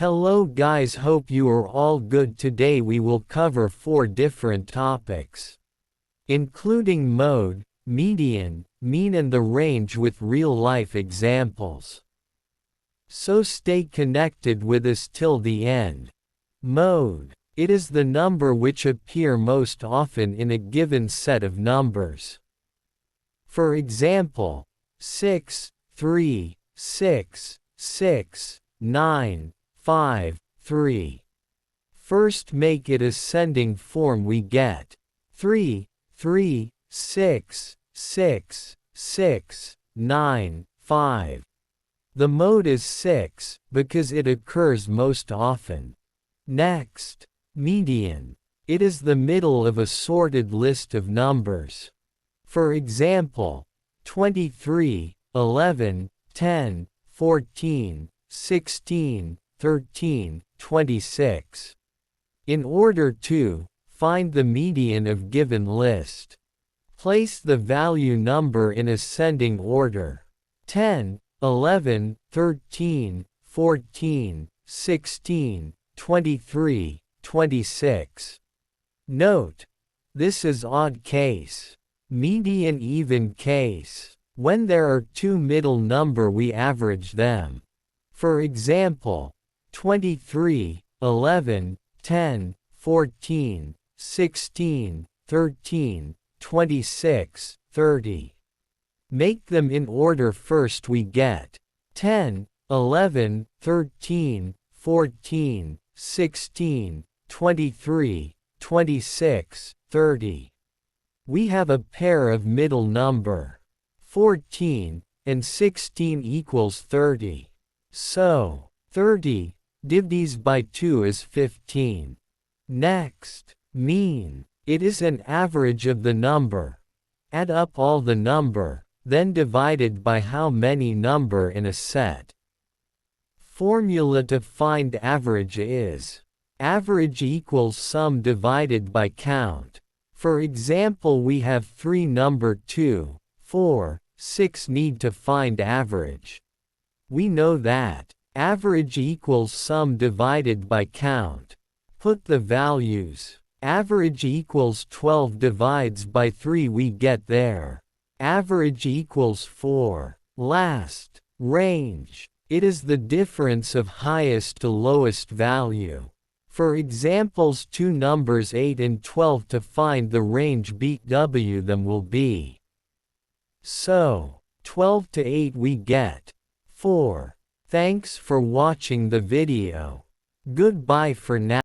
Hello guys, hope you are all good. Today we will cover 4 different topics, including mode, median, mean and the range with real-life examples. So stay connected with us till the end. Mode. It is the number which appear most often in a given set of numbers. For example, 6, 3, 6, 6, 9, 5, 3. First make it ascending form, we get 3, 3, 6, 6, 6, 9, 5. The mode is 6, because it occurs most often. Next, median. It is the middle of a sorted list of numbers. For example, 23, 11, 10, 14, 16, 13, 26. In order to find the median of given list, place the value number in ascending order. 10, 11, 13, 14, 16, 23, 26. Note: this is odd case. Median even case. When there are two middle number, we average them. For example, 23, 11, 10, 14, 16, 13, 26, 30. Make them in order. First we get 10, 11, 13, 14, 16, 23, 26, 30. We have a pair of middle number. 14 and 16 equals 30. So, 30 divided by 2 is 15. Next, mean. It is an average of the number. Add up all the number, then divided by how many number in a set. Formula to find average is average equals sum divided by count. For example, we have 3 number 2, 4, 6 need to find average. We know that average equals sum divided by count. Put the values. Average equals 12 divides by 3, we get there. Average equals 4. Last, range. It is the difference of highest to lowest value. For examples, 2 numbers 8 and 12, to find the range BW them will be. So, 12 to 8 we get 4. Thanks for watching the video. Goodbye for now.